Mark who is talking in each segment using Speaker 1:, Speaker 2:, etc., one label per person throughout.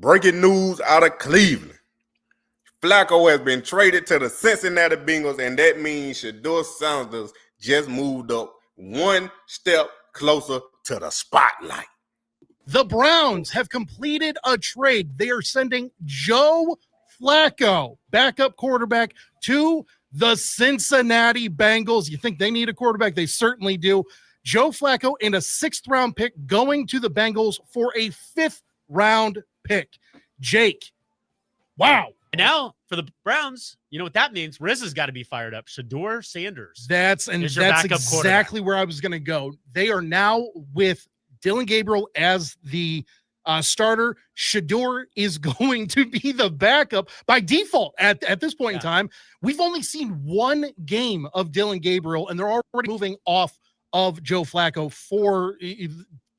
Speaker 1: Breaking news out of Cleveland. Flacco has been traded to the Cincinnati Bengals, and that means Shedeur Sanders just moved up one step closer to the spotlight.
Speaker 2: The Browns have completed a trade. They are sending Joe Flacco, backup quarterback, to the Cincinnati Bengals. You think they need a quarterback? They certainly do. Joe Flacco and a 6th-round pick going to the Bengals for a 5th-round pick. Jake, wow.
Speaker 3: And now for the Browns, you know what that means? Riz's got to be fired up. Shedeur Sanders.
Speaker 2: That's exactly where I was going to go. They are now with Dillon Gabriel as the starter. Shedeur is going to be the backup by default at this point in time. We've only seen one game of Dillon Gabriel, and they're already moving off of Joe Flacco for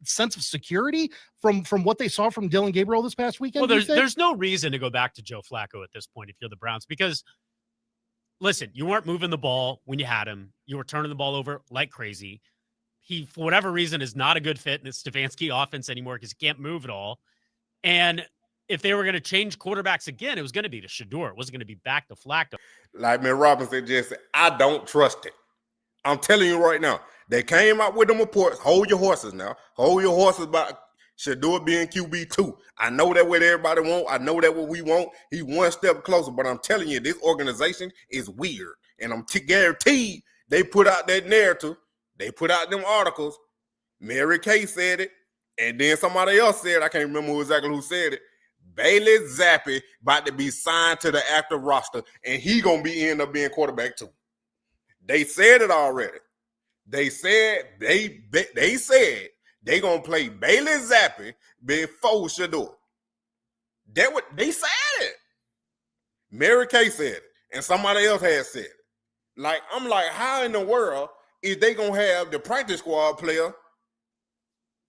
Speaker 2: sense of security from what they saw from Dillon Gabriel this past weekend.
Speaker 3: Well, there's no reason to go back to Joe Flacco at this point if you're the Browns, because listen, you weren't moving the ball when you had him. You were turning the ball over like crazy. He, for whatever reason, is not a good fit in the Stefanski offense anymore because he can't move at all. And if they were going to change quarterbacks again, it was going to be to Shedeur. It wasn't going to be back to Flacco.
Speaker 1: Like Matt Robinson just said, I don't trust it. I'm telling you right now. They came out with them reports. Hold your horses now. Hold your horses about Shedeur being QB2. I know that what everybody want. I know that what we want. He one step closer. But I'm telling you, this organization is weird. And I'm guaranteed they put out that narrative. They put out them articles. Mary Kay said it. And then somebody else said, I can't remember exactly who said it. Bailey Zappi about to be signed to the active roster. And he going to end up being quarterback too. They said it already. They said they said they gonna play Bailey Zappi before Shedeur. That what they said it. Mary Kay said it, and somebody else had said it. Like I'm like, how in the world is they gonna have the practice squad player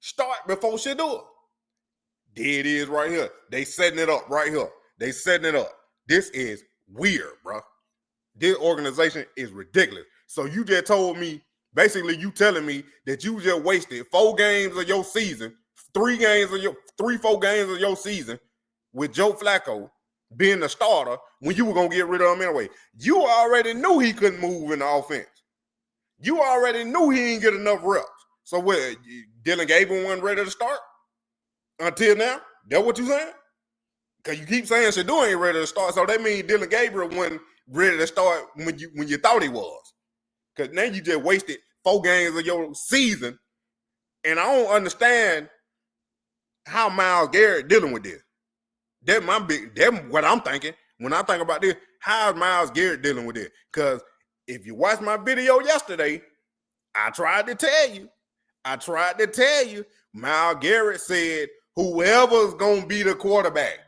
Speaker 1: start before Shedeur? There it is right here. They setting it up right here. They setting it up. This is weird, bro. This organization is ridiculous. So you just told me. Basically, you telling me that you just wasted 4 games of your season, 4 games of your season with Joe Flacco being the starter when you were going to get rid of him anyway. You already knew he couldn't move in the offense. You already knew he didn't get enough reps. So what, Dillon Gabriel wasn't ready to start until now? That what you saying? Because you keep saying Shedeur ain't ready to start. So that means Dillon Gabriel wasn't ready to start when you thought he was. Because now you just wasted 4 games of your season. And I don't understand how Myles Garrett dealing with this. That's what I'm thinking. When I think about this, how is Myles Garrett dealing with this? Because if you watched my video yesterday, I tried to tell you. Myles Garrett said, whoever's going to be the quarterback.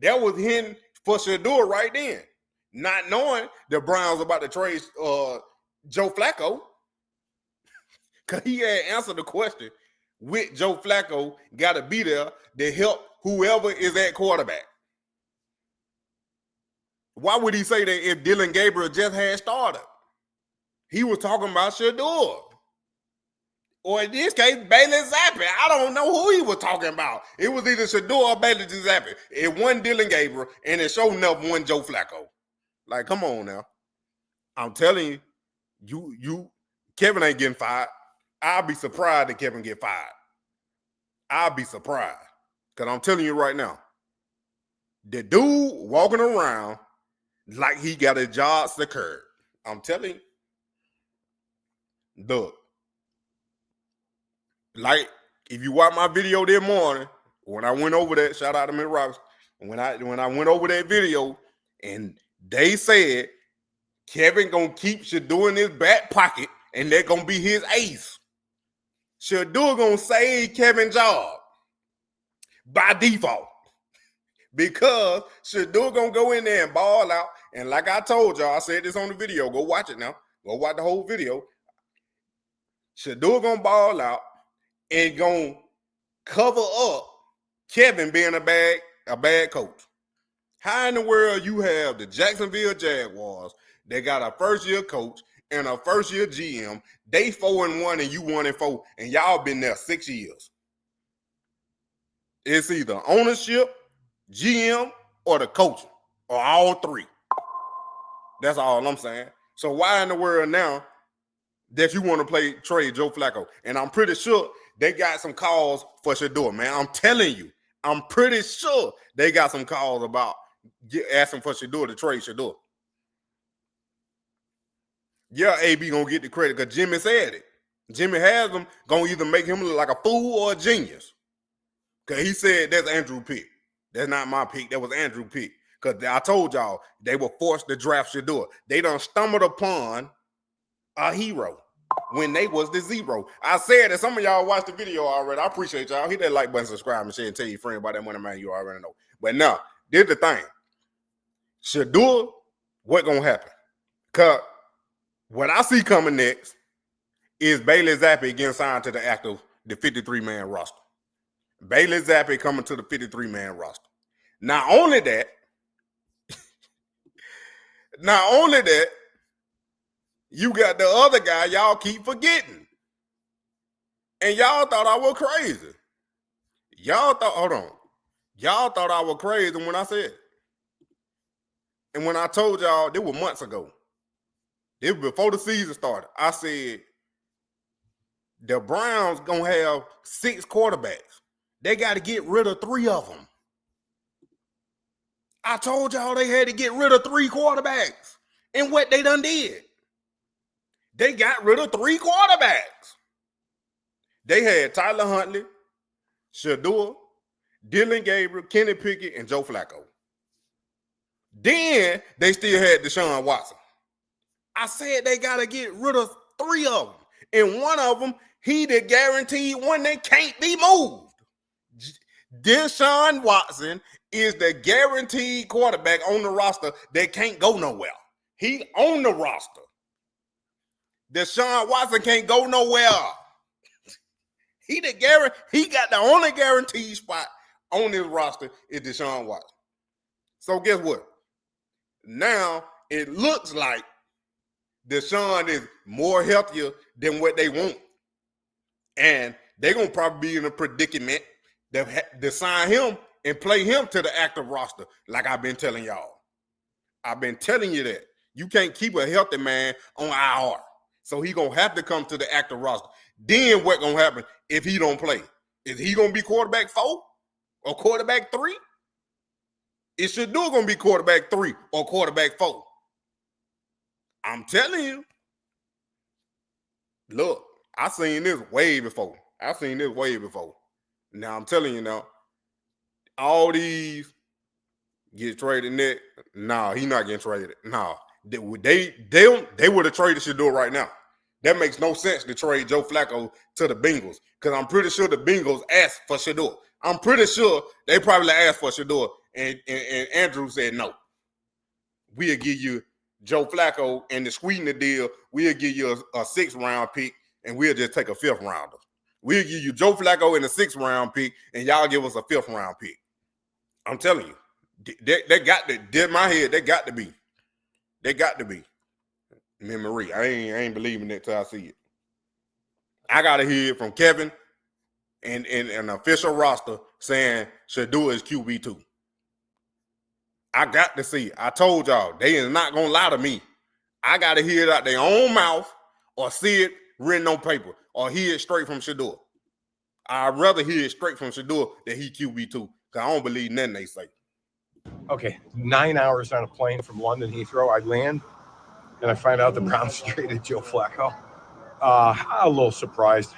Speaker 1: That was him for Shedeur right then. Not knowing the Browns about to trade Joe Flacco, because he had answered the question with Joe Flacco got to be there to help whoever is at quarterback. Why would he say that if Dillon Gabriel just had started? He was talking about Shedeur. Or in this case, Bailey Zappi. I don't know who he was talking about. It was either Shedeur or Bailey Zappi. It wasn't Dillon Gabriel, and it sure enough wasn't Joe Flacco. Like, come on now. I'm telling you, Kevin ain't getting fired. I'll be surprised that Kevin get fired. I'll be surprised. Because I'm telling you right now, the dude walking around like he got a job secured. I'm telling you. Look. Like, if you watch my video this morning, when I went over that, shout out to Mitt Robinson, when I went over that video, and they said Kevin gonna keep Shedeur in his back pocket, and they're gonna be his ace. Shedeur gonna save Kevin's job by default because Shedeur gonna go in there and ball out. And like I told y'all, I said this on the video. Go watch it now. Go watch the whole video. Shedeur gonna ball out and gonna cover up Kevin being a bad coach. How in the world you have the Jacksonville Jaguars, they got a first-year coach and a first-year GM, they 4-1 and you 1-4, and y'all been there 6 years. It's either ownership, GM, or the coaching, or all three. That's all I'm saying. So why in the world now that you want to trade Joe Flacco? And I'm pretty sure they got some calls for Shedeur, man. I'm telling you, I'm pretty sure they got some calls about asking for Shedeur to trade Shedeur. Yeah, AB gonna get the credit because Jimmy said it. Jimmy has them gonna either make him look like a fool or a genius. Because he said that's Andrew pick. That's not my pick. That was Andrew pick. Because I told y'all they were forced to draft Shedeur. They done stumbled upon a hero when they was the zero. I said that some of y'all watched the video already. I appreciate y'all. Hit that like button, subscribe, and share, and tell your friend about that Moneymane you already know. But now, here's the thing. Shedeur, what gonna happen? Because what I see coming next is Bailey Zappi getting signed to the 53-man roster. Bailey Zappi coming to the 53-man roster. Not only that, you got the other guy y'all keep forgetting. And y'all thought I was crazy. Y'all thought I was crazy when I said it. And when I told y'all, this was months ago. This was before the season started. I said, the Browns gonna have 6 quarterbacks. They got to get rid of 3 of them. I told y'all they had to get rid of 3 quarterbacks. And what they done did. They got rid of 3 quarterbacks. They had Tyler Huntley, Shedeur, Dillon Gabriel, Kenny Pickett, and Joe Flacco. Then they still had Deshaun Watson. I said they got to get rid of 3 of them. And one of them, he the guaranteed one that can't be moved. Deshaun Watson is the guaranteed quarterback on the roster that can't go nowhere. He on the roster. Deshaun Watson can't go nowhere. He got the only guaranteed spot on this roster is Deshaun Watson. So guess what? Now it looks like Deshaun is more healthier than what they want. And they're going to probably be in a predicament to sign him and play him to the active roster like I've been telling y'all. I've been telling you that. You can't keep a healthy man on IR. So he going to have to come to the active roster. Then what going to happen if he don't play? Is he going to be quarterback 4 or quarterback 3? Is Shedeur going to be quarterback 3 or quarterback 4? I'm telling you. Look, I seen this way before. Now I'm telling you now, all these get traded net. Nah, he not getting traded. Nah, they would have traded Shedeur right now. That makes no sense to trade Joe Flacco to the Bengals because I'm pretty sure the Bengals asked for Shedeur. I'm pretty sure they probably asked for Shedeur, and Andrew said no. We'll give you Joe Flacco and to sweeten the deal, we'll give you a 6th round pick and we'll just take a 5th rounder. We'll give you Joe Flacco and a 6th round pick and y'all give us a 5th round pick. I'm telling you, they got to, in my head, they got to be. Memory. I ain't believing it till I see it. I got to hear it from Kevin and an official roster saying Shedeur is QB2. I got to see it. I told y'all, they is not going to lie to me. I got to hear it out their own mouth or see it written on paper or hear it straight from Shedeur. I'd rather hear it straight from Shedeur than he QB2 because I don't believe nothing they say.
Speaker 4: Okay, 9 hours on a plane from London Heathrow. I land and I find out the Browns traded Joe Flacco. I'm a little surprised.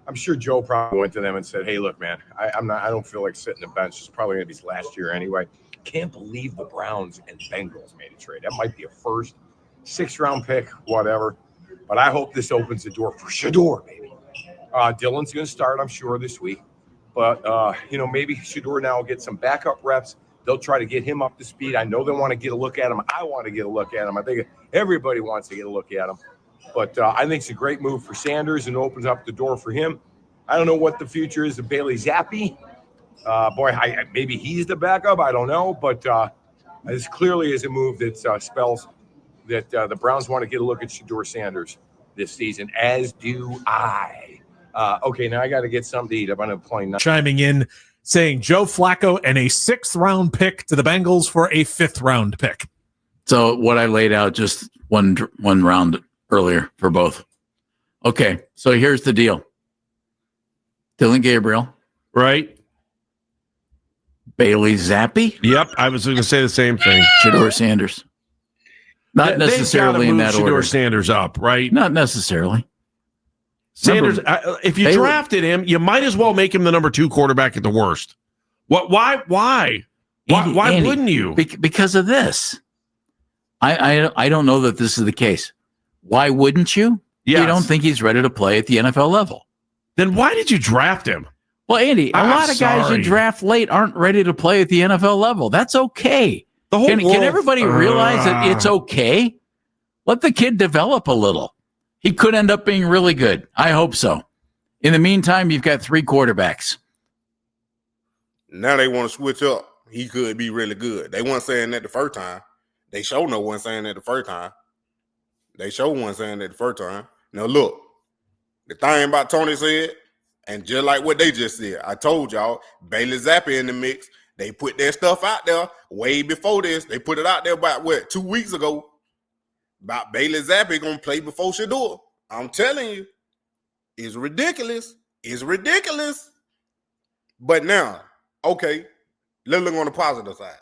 Speaker 4: I'm sure Joe probably went to them and said, "Hey, look, man, I don't feel like sitting the bench. It's probably going to be his last year anyway." Can't believe the Browns and Bengals made a trade. That might be a 1st, 6th round pick, whatever. But I hope this opens the door for Shedeur, baby. Dillon's going to start, I'm sure, this week. But, maybe Shedeur now will get some backup reps. They'll try to get him up to speed. I know they want to get a look at him. I want to get a look at him. I think everybody wants to get a look at him. But I think it's a great move for Sanders and opens up the door for him. I don't know what the future is of Bailey Zappi. Maybe he's the backup. I don't know. But this clearly is a move that spells that the Browns want to get a look at Shedeur Sanders this season, as do I. Okay, now I got to get something to eat. I'm on a plane now.
Speaker 5: Chiming in saying Joe Flacco and a 6th-round pick to the Bengals for a 5th-round pick.
Speaker 6: So what I laid out just one round earlier for both. Okay, so here's the deal. Dillon Gabriel.
Speaker 7: Right.
Speaker 6: Bailey Zappi.
Speaker 7: Yep, I was going to say the same thing.
Speaker 6: Shedeur Sanders. Not necessarily in that order.
Speaker 7: Shedeur Sanders up, right?
Speaker 6: Not necessarily.
Speaker 7: Sanders, if you drafted him, you might as well make him the number 2 quarterback at the worst. What? Why? Andy, wouldn't you?
Speaker 6: Because of this. I don't know that this is the case. Why wouldn't you?
Speaker 7: Yes.
Speaker 6: You don't think he's ready to play at the NFL level.
Speaker 7: Then why did you draft him?
Speaker 6: Well, Andy, a lot of guys you draft late aren't ready to play at the NFL level. That's okay. Can everybody realize that it's okay? Let the kid develop a little. He could end up being really good. I hope so. In the meantime, you've got 3 quarterbacks.
Speaker 1: Now they want to switch up. He could be really good. They weren't saying that the first time. They sure no one saying that the first time. They sure one saying that the first time. Now look, the thing about Tony said, and just like what they just said, I told y'all, Bailey Zappi in the mix. They put their stuff out there way before this. They put it out there about 2 weeks ago about Bailey Zappi gonna play before Shedeur. I'm telling you, it's ridiculous. It's ridiculous. But now, okay, let's look on the positive side.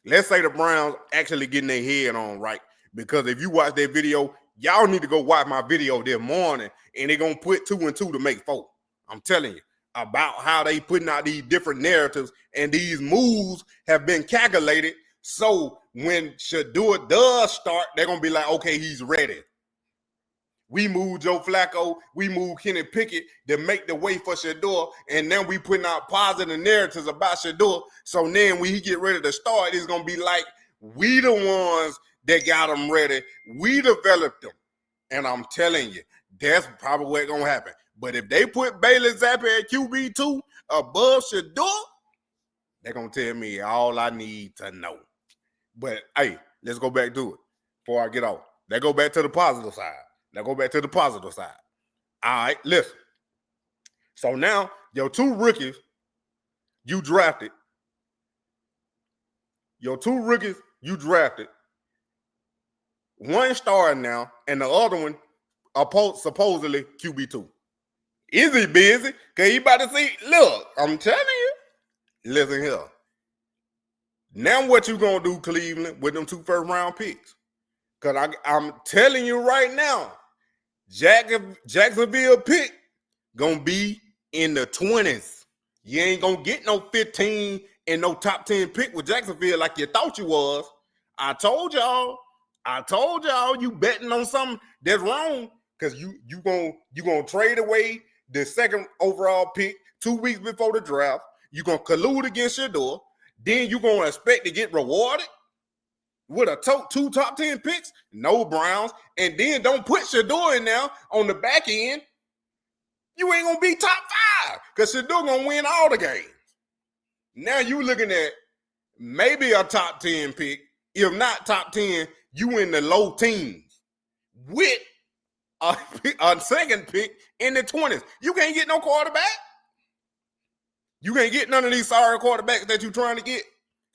Speaker 1: Let's say the Browns actually getting their head on right. Because if you watch that video, y'all need to go watch my video this morning, and they're gonna put 2 and 2 to make 4. I'm telling you about how they putting out these different narratives, and these moves have been calculated. So when Shedeur does start, they're gonna be like, okay, he's ready. We moved Joe Flacco, we moved Kenny Pickett to make the way for Shedeur, and then we putting out positive narratives about Shedeur. So then when he get ready to start, it's gonna be like we the ones that got him ready. We developed him, and I'm telling you, that's probably what's gonna happen. But if they put Bailey Zappi at QB2 above Shedeur, they're going to tell me all I need to know. But, hey, let's go back to it before I get off. Let's go back to the positive side. All right, listen. So now, your 2 rookies you drafted. One starting now, and the other one supposedly QB2. Is he busy? Because he about to see, look, I'm telling you. Listen here. Now what you going to do, Cleveland, with them 2 first-round picks? Because I'm telling you right now, Jacksonville pick going to be in the 20s. You ain't going to get no 15 and no top 10 pick with Jacksonville like you thought you was. I told y'all, you betting on something that's wrong because you gonna trade away the 2nd overall pick 2 weeks before the draft. You're going to collude against Shedeur. Then you're going to expect to get rewarded with a 2 top 10 picks? No, Browns. And then don't put Shedeur in there on the back end. You ain't going to be top 5 because Shedeur going to win all the games. Now you looking at maybe a top 10 pick. If not top 10, you in the low teens with a 2nd pick in the 20s. You can't get no quarterback. You can't get none of these sorry quarterbacks that you're trying to get.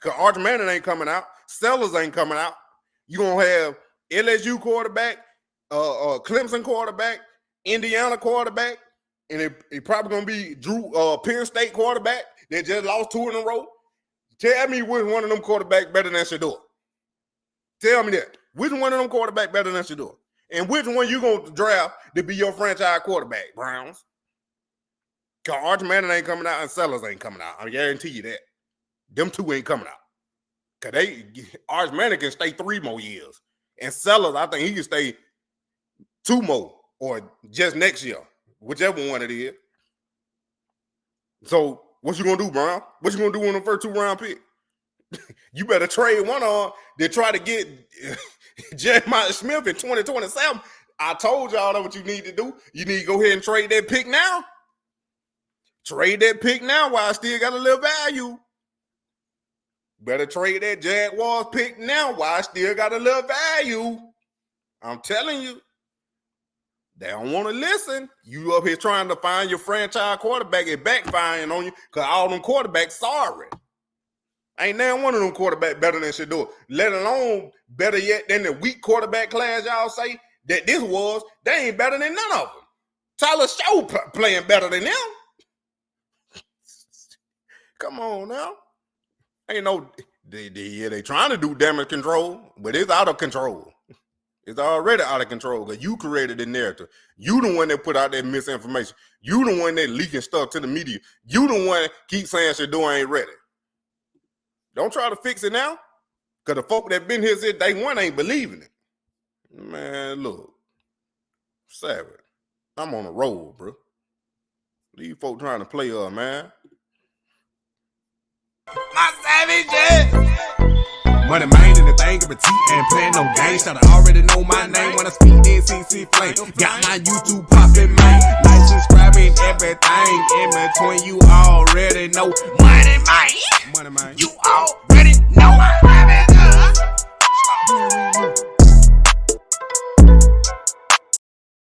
Speaker 1: Because Arch Manning ain't coming out. Sellers ain't coming out. You're going to have LSU quarterback, Clemson quarterback, Indiana quarterback, and it probably going to be Penn State quarterback that just lost 2 in a row. Tell me which one of them quarterbacks better than Shedeur. Tell me that. Which one of them quarterbacks better than Shedeur? And which one you going to draft to be your franchise quarterback, Browns? Because Arch Manning ain't coming out and Sellers ain't coming out. I guarantee you that. Them 2 ain't coming out. Because Arch Manning can stay 3 more years. And Sellers, I think he can stay 2 more or just next year, whichever one it is. So what you going to do, Brown? What you going to do on the first 2-round pick? You better trade one on to try to get Jeremiah Smith in 2027. I told y'all that's what you need to do. You need to go ahead and trade that pick now. Trade that pick now while I still got a little value. Better trade that Jaguars pick now while I still got a little value. I'm telling you. They don't want to listen. You up here trying to find your franchise quarterback. It backfiring on you because all them quarterbacks sorry. Ain't now one of them quarterbacks better than Shedeur. Let alone better yet than the weak quarterback class y'all say that this was. They ain't better than none of them. Tyler Show playing better than them. Come on now. Ain't no, they trying to do damage control, but it's out of control. It's already out of control because you created the narrative. You the one that put out that misinformation. You the one that leaking stuff to the media. You the one that keep saying Shedeur ain't ready. Don't try to fix it now because the folk that been here since day one ain't believing it. Man, look. Savage. I'm on a roll, bro. These folk trying to play man.
Speaker 8: My savage, Moneymane in the thing of a T and playing no games. Should already know my name when I speak in CC Flame. Got my YouTube poppin', man. Like, subscribing, everything in between. You already know. Moneymane. You already know.